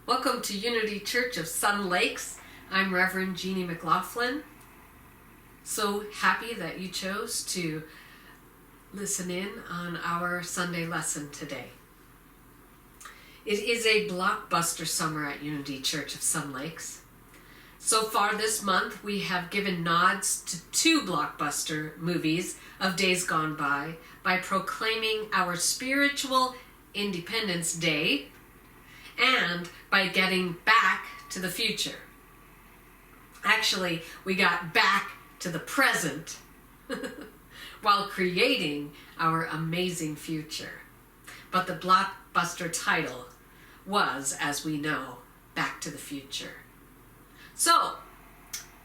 Welcome to Unity Church of Sun Lakes. I'm Reverend Jeanne MacLaughlin. So happy that you chose to listen in on our Sunday lesson today. It is a blockbuster summer at Unity Church of Sun Lakes. So far this month, we have given nods to two blockbuster movies of days gone by proclaiming our spiritual Independence Day and by getting back to the future. Actually, we got back to the present while creating our amazing future. But the blockbuster title was, as we know, Back to the Future. So,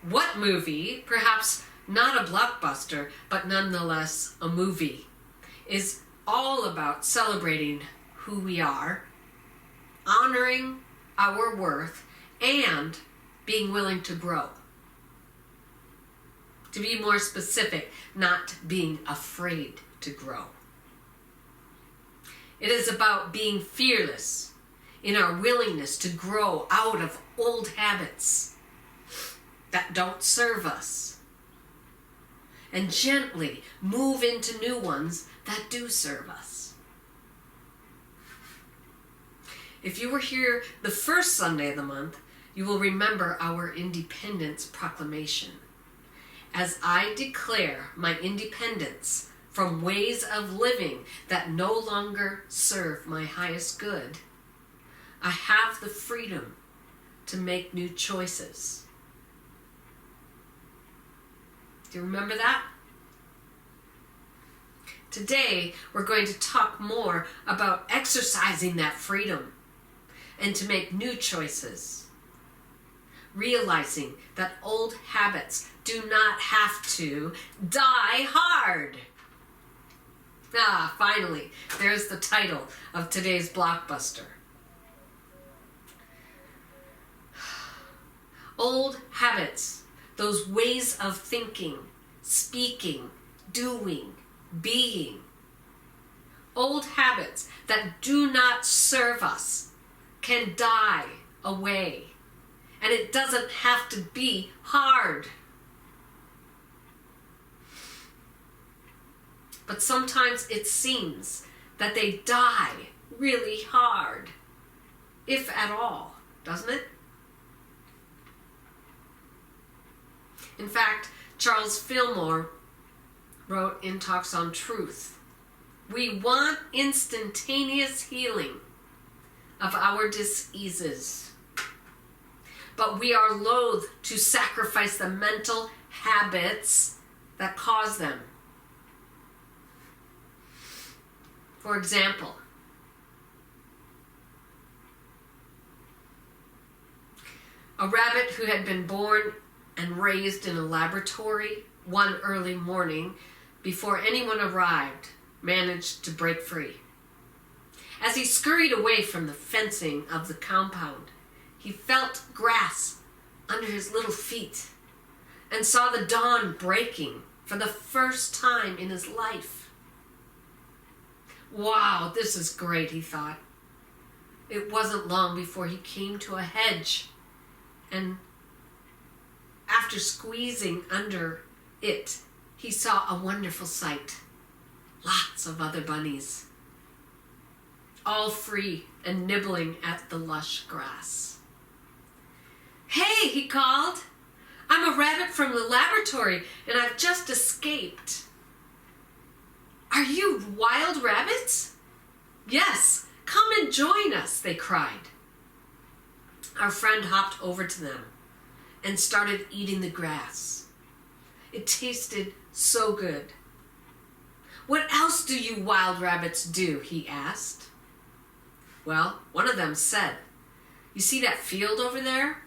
what movie, perhaps not a blockbuster, but nonetheless a movie, is all about celebrating who we are, honoring our worth, and being willing to grow? To be more specific, not being afraid to grow. It is about being fearless in our willingness to grow out of old habits that don't serve us and gently move into new ones that do serve us. If you were here the first Sunday of the month, you will remember our Independence Proclamation. As I declare my independence from ways of living that no longer serve my highest good, I have the freedom to make new choices. Do you remember that? Today, we're going to talk more about exercising that freedom and to make new choices, realizing that old habits do not have to die hard. Finally, there's the title of today's blockbuster. Old habits, those ways of thinking, speaking, doing, being. Old habits that do not serve us can die away. And it doesn't have to be hard. But sometimes it seems that they die really hard, if at all, doesn't it? In fact, Charles Fillmore wrote in Talks on Truth, "We want instantaneous healing of our diseases, but we are loath to sacrifice the mental habits that cause them." For example, a rabbit who had been born and raised in a laboratory one early morning before anyone arrived managed to break free. As he scurried away from the fencing of the compound, he felt grass under his little feet and saw the dawn breaking for the first time in his life. Wow, this is great, he thought. It wasn't long before he came to a hedge, and after squeezing under it, he saw a wonderful sight. Lots of other bunnies, all free and nibbling at the lush grass. "Hey," he called, "I'm a rabbit from the laboratory and I've just escaped." "Are you wild rabbits?" "Yes, come and join us," they cried. Our friend hopped over to them and started eating the grass. It tasted so good. "What else do you wild rabbits do?" he asked. Well, one of them said, "You see that field over there?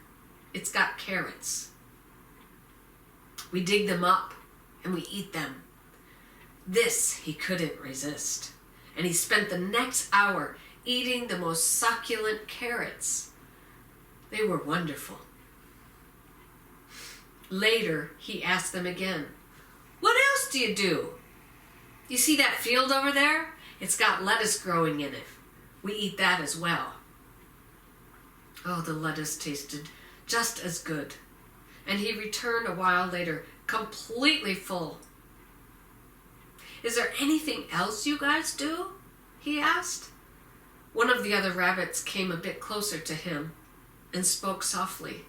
It's got carrots. We dig them up and we eat them." This he couldn't resist, and he spent the next hour eating the most succulent carrots. They were wonderful. Later, he asked them again, "What else do you do? You see that field over there? It's got lettuce growing in it. We eat that as well." Oh, the lettuce tasted just as good. And he returned a while later, completely full. "Is there anything else you guys do?" he asked. One of the other rabbits came a bit closer to him and spoke softly.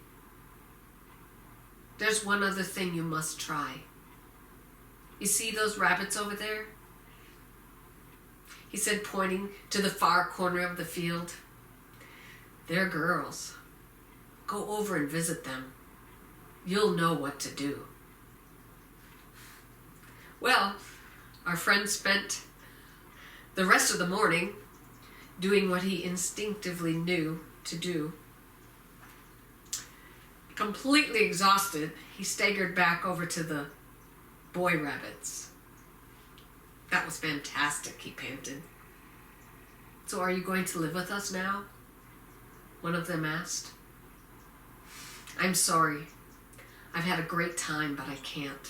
"There's one other thing you must try. You see those rabbits over there?" He said, pointing to the far corner of the field. "They're girls. Go over and visit them. You'll know what to do." Well, our friend spent the rest of the morning doing what he instinctively knew to do. Completely exhausted, he staggered back over to the boy rabbits. "That was fantastic," he panted. "So are you going to live with us now?" one of them asked. "I'm sorry. I've had a great time, but I can't."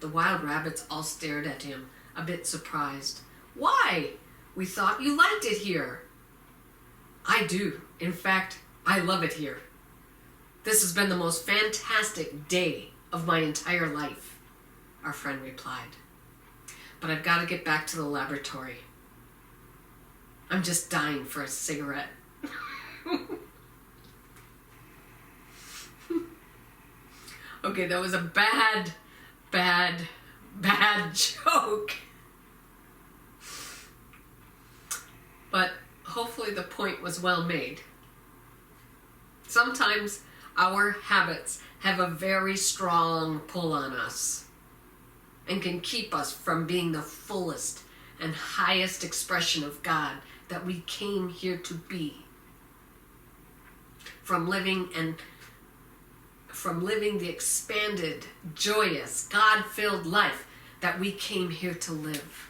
The wild rabbits all stared at him, a bit surprised. "Why? We thought you liked it here." "I do. In fact, I love it here. This has been the most fantastic day of my entire life," our friend replied. "But I've got to get back to the laboratory. I'm just dying for a cigarette." Okay, that was a bad joke. But hopefully the point was well made. Sometimes our habits have a very strong pull on us and can keep us from being the fullest and highest expression of God that we came here to be. From living the expanded, joyous, God-filled life that we came here to live.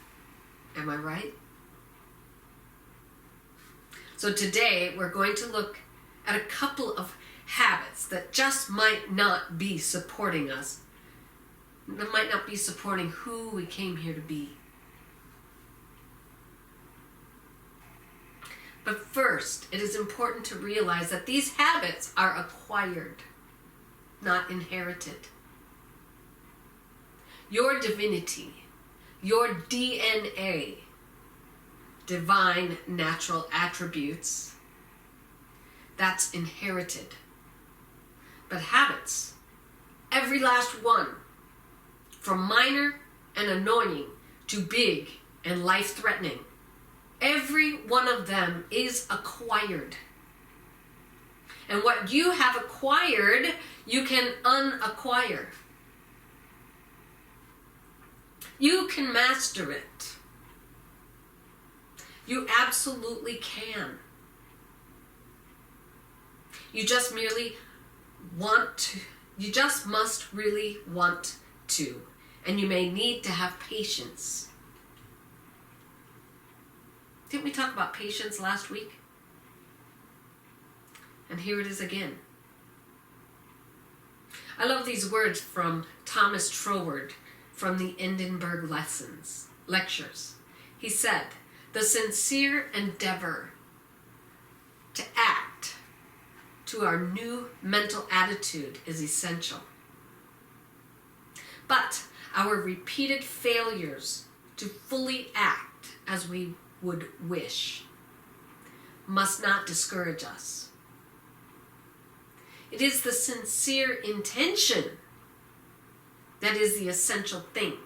Am I right? So today we're going to look at a couple of habits that just might not be supporting us, that might not be supporting who we came here to be. But first, it is important to realize that these habits are acquired, not inherited. Your divinity, your DNA, divine natural attributes, that's inherited. But habits, every last one, from minor and annoying to big and life-threatening, every one of them is acquired. And what you have acquired, you can unacquire. You can master it. You absolutely can. You just must really want to. And you may need to have patience. Didn't we talk about patience last week? And here it is again. I love these words from Thomas Troward from the Edinburgh lectures. He said, "The sincere endeavor to act to our new mental attitude is essential. But our repeated failures to fully act as we would wish must not discourage us. It is the sincere intention that is the essential thing.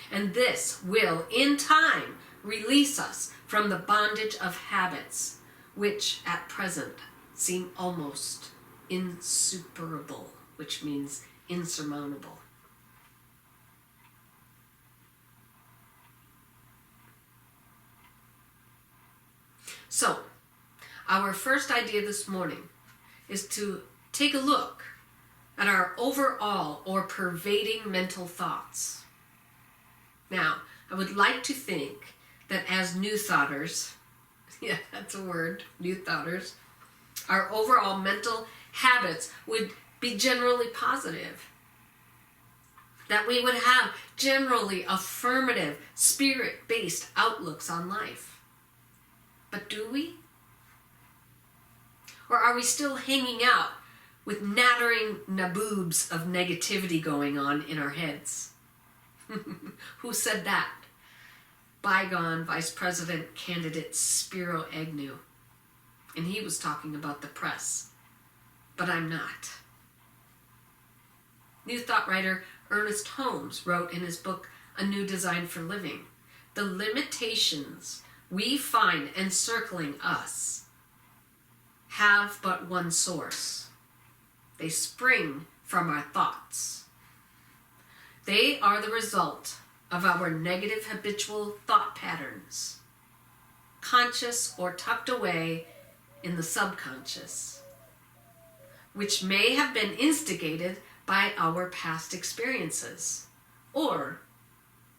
And this will, in time, release us from the bondage of habits, which at present seem almost insuperable, which means insurmountable." So, our first idea this morning is to take a look at our overall or pervading mental thoughts. Now, I would like to think that as new thoughters, yeah, that's a word, new thoughters, our overall mental habits would be generally positive. That we would have generally affirmative, spirit-based outlooks on life. But do we? Or are we still hanging out with nattering naboobs of negativity going on in our heads? Who said that? Bygone Vice President candidate Spiro Agnew. And he was talking about the press. But I'm not. New Thought writer Ernest Holmes wrote in his book, A New Design for Living, the limitations we find encircling us have but one source. They spring from our thoughts. They are the result of our negative habitual thought patterns, conscious or tucked away in the subconscious, which may have been instigated by our past experiences or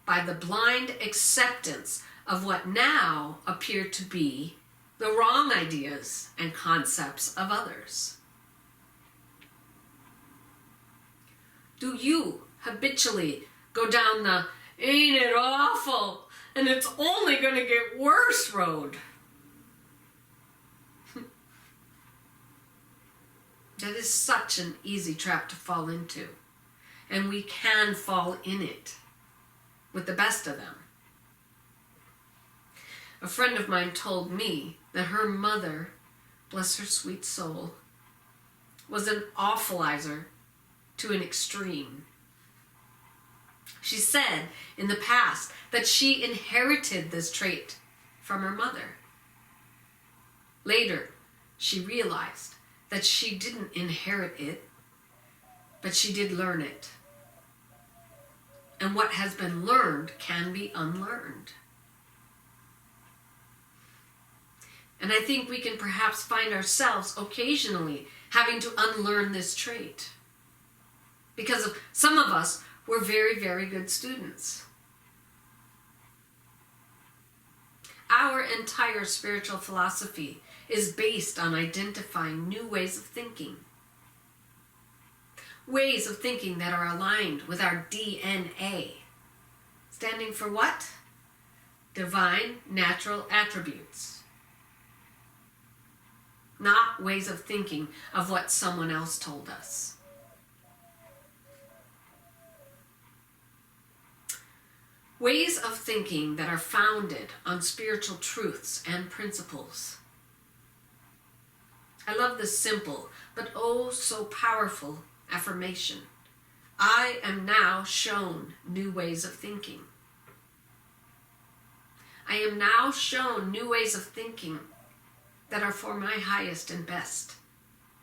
by the blind acceptance of what now appear to be the wrong ideas and concepts of others. Do you habitually go down the "ain't it awful and it's only going to get worse" road? That is such an easy trap to fall into, and we can fall in it with the best of them. A friend of mine told me that her mother, bless her sweet soul, was an awfulizer to an extreme. She said in the past that she inherited this trait from her mother. Later, she realized that she didn't inherit it, but she did learn it. And what has been learned can be unlearned. And I think we can perhaps find ourselves occasionally having to unlearn this trait. Because some of us were very, very good students. Our entire spiritual philosophy is based on identifying new ways of thinking. Ways of thinking that are aligned with our DNA. Standing for what? Divine natural attributes. Not ways of thinking of what someone else told us. Ways of thinking that are founded on spiritual truths and principles. I love this simple, but oh so powerful affirmation. I am now shown new ways of thinking. I am now shown new ways of thinking that are for my highest and best.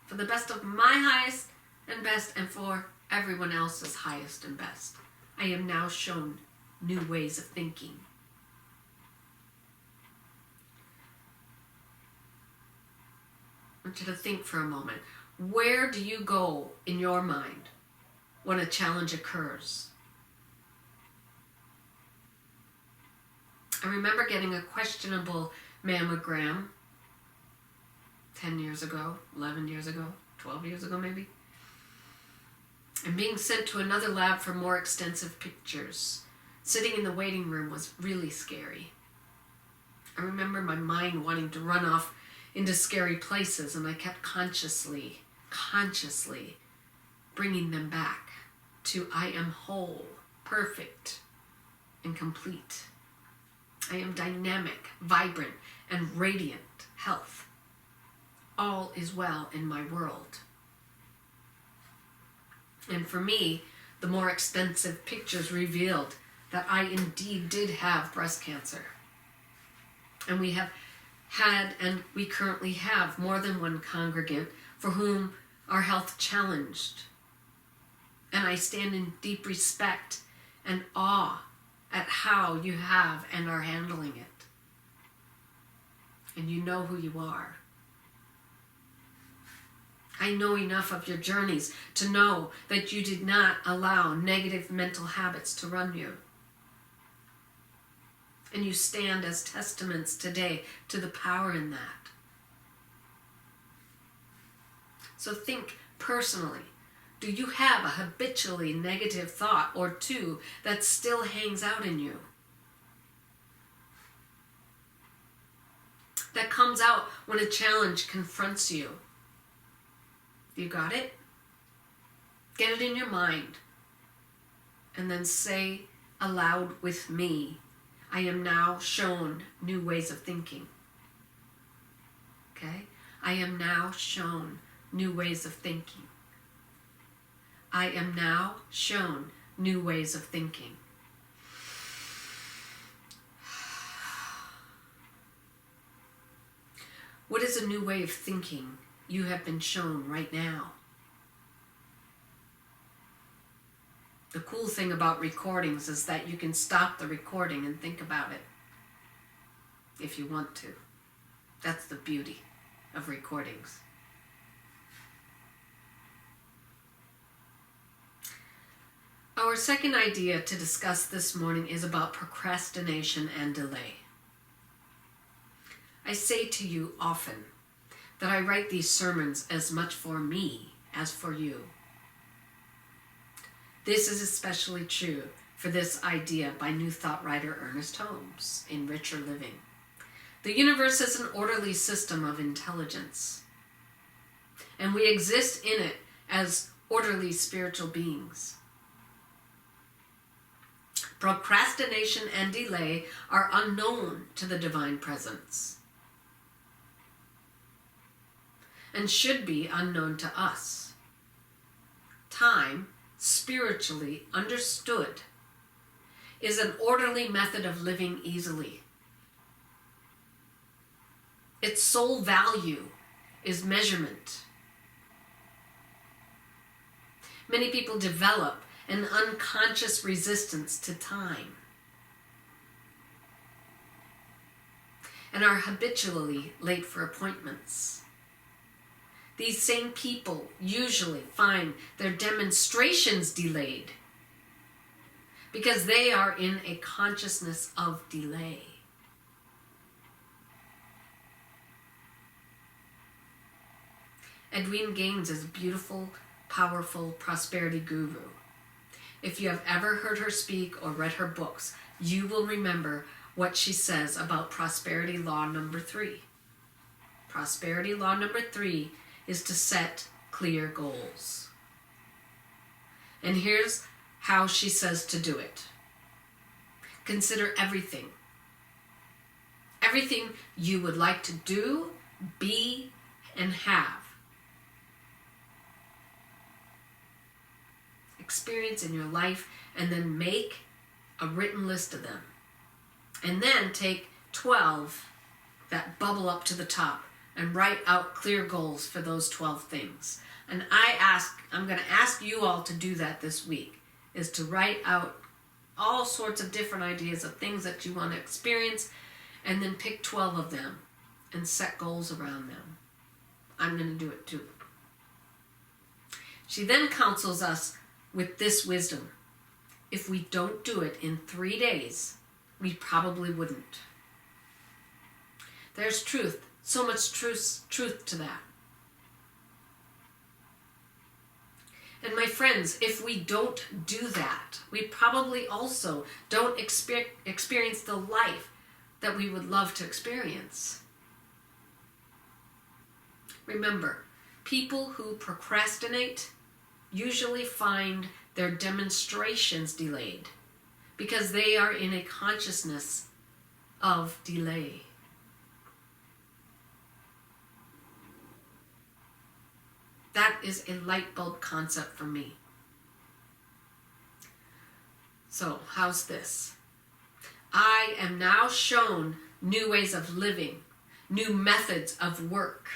For the best of my highest and best, and for everyone else's highest and best. I am now shown new ways of thinking. I want you to think for a moment. Where do you go in your mind when a challenge occurs? I remember getting a questionable mammogram 10 years ago, 11 years ago, 12 years ago maybe, and being sent to another lab for more extensive pictures. Sitting in the waiting room was really scary. I remember my mind wanting to run off into scary places, and I kept consciously bringing them back to I am whole, perfect, and complete. I am dynamic, vibrant, and radiant health. All is well in my world. And for me, the more extensive pictures revealed that I indeed did have breast cancer. And we have had, and we currently have, more than one congregant for whom our health challenged. And I stand in deep respect and awe at how you have and are handling it. And you know who you are. I know enough of your journeys to know that you did not allow negative mental habits to run you. And you stand as testaments today to the power in that. So think personally. Do you have a habitually negative thought or two that still hangs out in you? That comes out when a challenge confronts you. You got it? Get it in your mind. And then say aloud with me, I am now shown new ways of thinking. Okay? I am now shown new ways of thinking. I am now shown new ways of thinking. What is a new way of thinking you have been shown right now? The cool thing about recordings is that you can stop the recording and think about it if you want to. That's the beauty of recordings. Our second idea to discuss this morning is about procrastination and delay. I say to you often that I write these sermons as much for me as for you. This is especially true for this idea by New Thought writer Ernest Holmes in Richer Living. The universe is an orderly system of intelligence, and we exist in it as orderly spiritual beings. Procrastination and delay are unknown to the divine presence and should be unknown to us. Time, spiritually understood, is an orderly method of living easily. Its sole value is measurement. Many people develop an unconscious resistance to time and are habitually late for appointments. These same people usually find their demonstrations delayed because they are in a consciousness of delay. Edwene Gaines is a beautiful, powerful prosperity guru. If you have ever heard her speak or read her books, you will remember what she says about prosperity law number 3. Prosperity law number 3 is to set clear goals. And here's how she says to do it. Consider everything. Everything you would like to do, be, and have. Experience in your life, and then make a written list of them. And then take 12 that bubble up to the top and write out clear goals for those 12 things. And I'm going to ask you all to do that this week, is to write out all sorts of different ideas of things that you want to experience, and then pick 12 of them and set goals around them. I'm going to do it too. She then counsels us with this wisdom. If we don't do it in 3 days, we probably wouldn't. There's truth, so much truth to that. And my friends, if we don't do that, we probably also don't experience the life that we would love to experience. Remember, people who procrastinate usually find their demonstrations delayed because they are in a consciousness of delay. That is a light bulb concept for me. So, how's this? I am now shown new ways of living, new methods of work.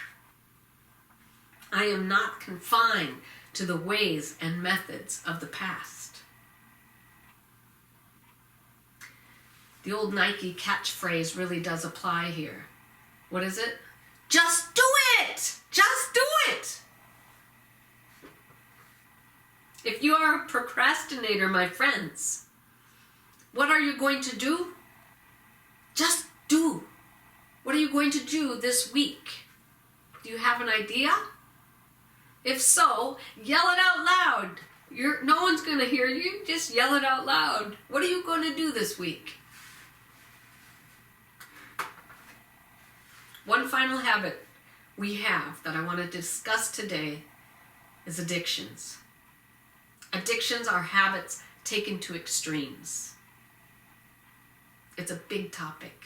I am not confined to the ways and methods of the past. The old Nike catchphrase really does apply here. What is it? Just do it! Just do it! If you are a procrastinator, my friends, what are you going to do? Just do. What are you going to do this week? Do you have an idea? If so, yell it out loud. No one's going to hear you. Just yell it out loud. What are you going to do this week? One final habit we have that I want to discuss today is addictions. Addictions are habits taken to extremes. It's a big topic.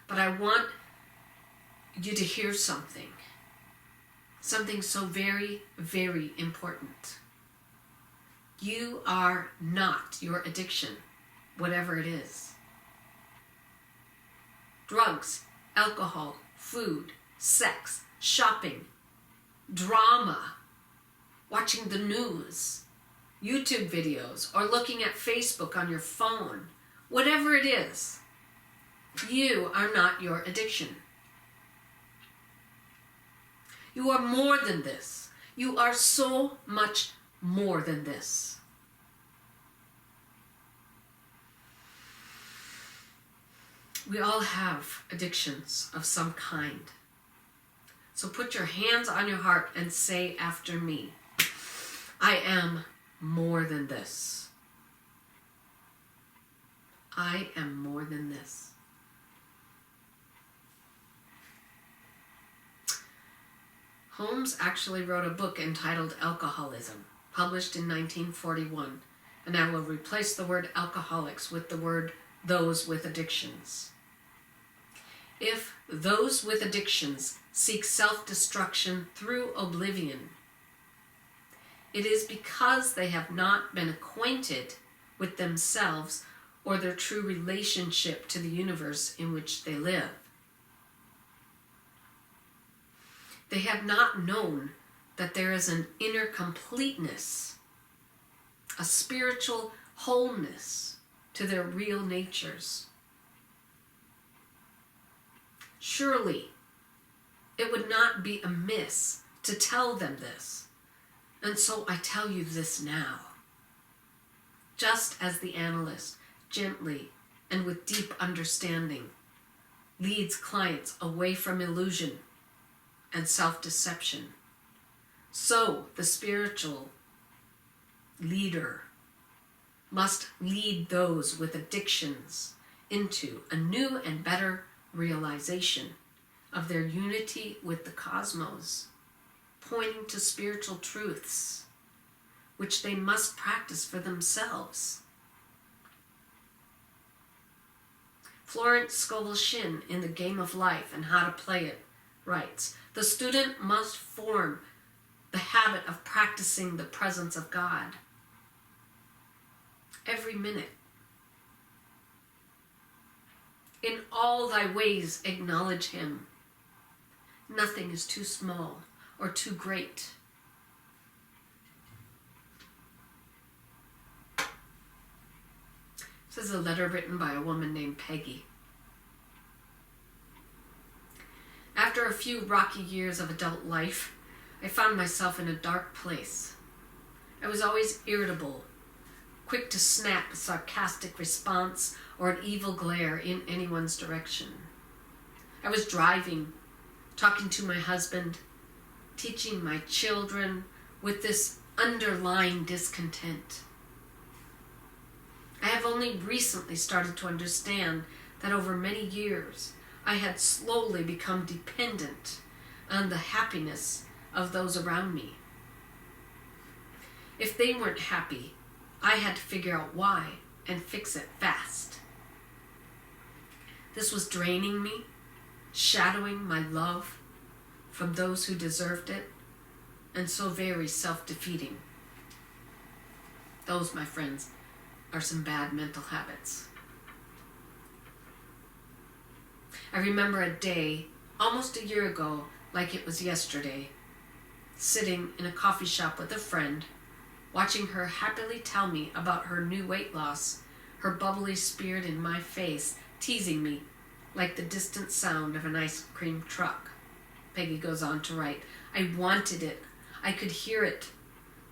But I want you to hear something. Something so very, very important. You are not your addiction, whatever it is. Drugs, alcohol, food, sex, shopping, drama, watching the news, YouTube videos, or looking at Facebook on your phone, whatever it is, you are not your addiction. You are more than this. You are so much more than this. We all have addictions of some kind. So put your hands on your heart and say after me, I am more than this. I am more than this. Holmes actually wrote a book entitled Alcoholism, published in 1941, and I will replace the word alcoholics with the word those with addictions. If those with addictions seek self-destruction through oblivion, it is because they have not been acquainted with themselves or their true relationship to the universe in which they live. They have not known that there is an inner completeness, a spiritual wholeness to their real natures. Surely, it would not be amiss to tell them this, and so I tell you this now. Just as the analyst gently and with deep understanding leads clients away from illusion and self-deception, so the spiritual leader must lead those with addictions into a new and better realization of their unity with the cosmos, pointing to spiritual truths which they must practice for themselves. Florence Scovel Shinn, in The Game of Life and How to Play It, writes, the student must form the habit of practicing the presence of God every minute. In all thy ways acknowledge him. Nothing is too small or too great. This is a letter written by a woman named Peggy. After a few rocky years of adult life, I found myself in a dark place. I was always irritable, quick to snap a sarcastic response or an evil glare in anyone's direction. I was driving, talking to my husband, teaching my children with this underlying discontent. I have only recently started to understand that over many years, I had slowly become dependent on the happiness of those around me. If they weren't happy, I had to figure out why and fix it fast. This was draining me, shadowing my love from those who deserved it, and so very self-defeating. Those, my friends, are some bad mental habits. I remember a day, almost a year ago, like it was yesterday, sitting in a coffee shop with a friend, watching her happily tell me about her new weight loss, her bubbly spirit in my face, teasing me like the distant sound of an ice cream truck. Peggy goes on to write, I wanted it. I could hear it,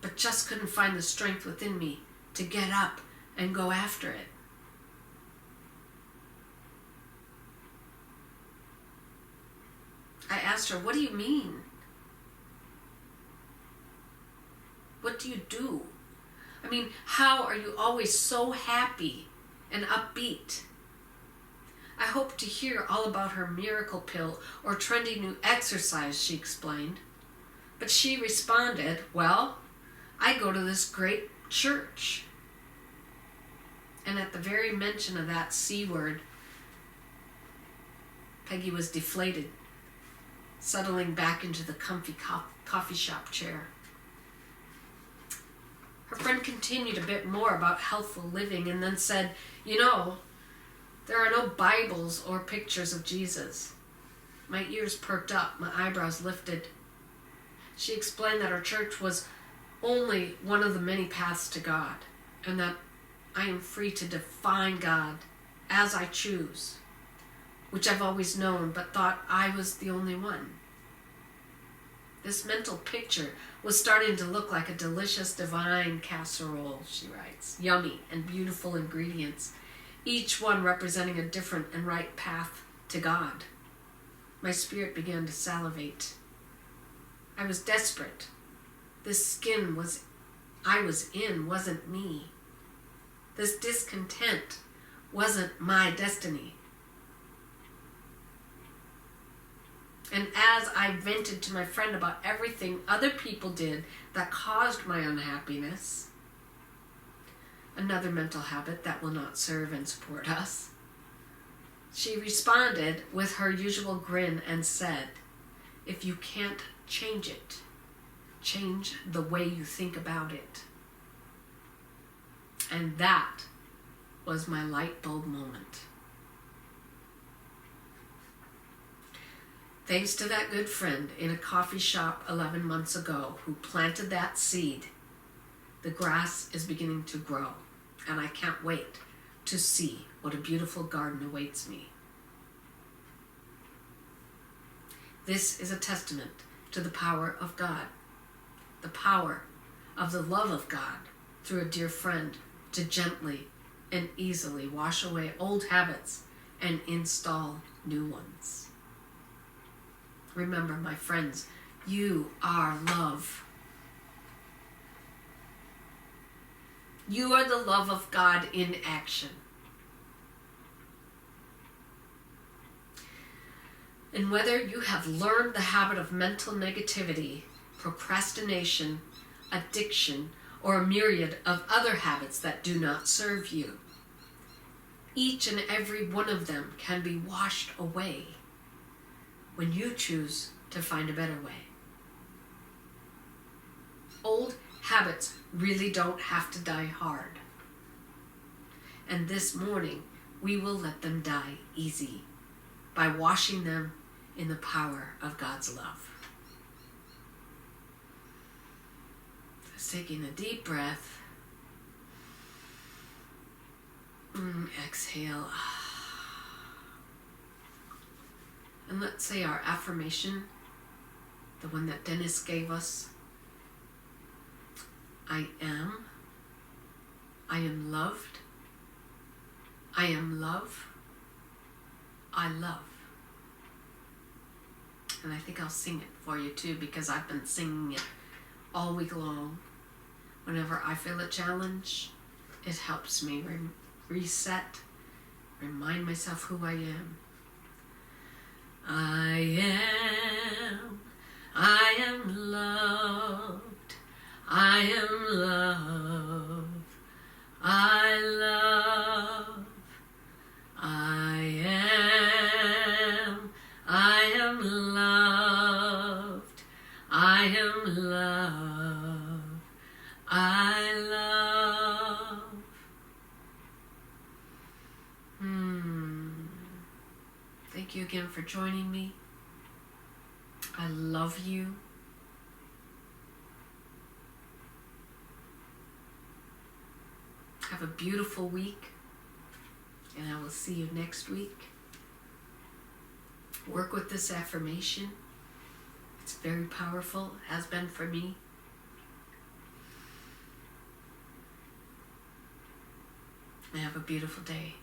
but just couldn't find the strength within me to get up and go after it. I asked her, what do you mean? What do you do? I mean, how are you always so happy and upbeat? I hoped to hear all about her miracle pill or trendy new exercise, she explained. But she responded, well, I go to this great church. And at the very mention of that C word, Peggy was deflated, settling back into the comfy coffee shop chair. Her friend continued a bit more about healthful living and then said, you know, there are no Bibles or pictures of Jesus. My ears perked up, my eyebrows lifted. She explained that her church was only one of the many paths to God, and that I am free to define God as I choose, which I've always known, but thought I was the only one. This mental picture was starting to look like a delicious divine casserole, she writes. Yummy and beautiful ingredients, each one representing a different and right path to God. My spirit began to salivate. I was desperate. This skin I was in wasn't me. This discontent wasn't my destiny. And as I vented to my friend about everything other people did that caused my unhappiness, another mental habit that will not serve and support us, she responded with her usual grin and said, if you can't change it, change the way you think about it. And that was my light bulb moment. Thanks to that good friend in a coffee shop 11 months ago who planted that seed, the grass is beginning to grow, and I can't wait to see what a beautiful garden awaits me. This is a testament to the power of God, the power of the love of God through a dear friend to gently and easily wash away old habits and install new ones. Remember, my friends, you are love. You are the love of God in action. And whether you have learned the habit of mental negativity, procrastination, addiction, or a myriad of other habits that do not serve you, each and every one of them can be washed away when you choose to find a better way. Old habits really don't have to die hard. And this morning, we will let them die easy by washing them in the power of God's love. Just taking a deep breath. Exhale. And let's say our affirmation, the one that Dennis gave us. I am loved, I am love, I love. And I think I'll sing it for you too, because I've been singing it all week long. Whenever I feel a challenge, it helps me reset, remind myself who I am. I am loved, I am love, I love, I am loved, I am love, I love. Thank you again for joining me. I love you. Have a beautiful week, and I will see you next week. Work with this affirmation. It's very powerful, has been for me. And have a beautiful day.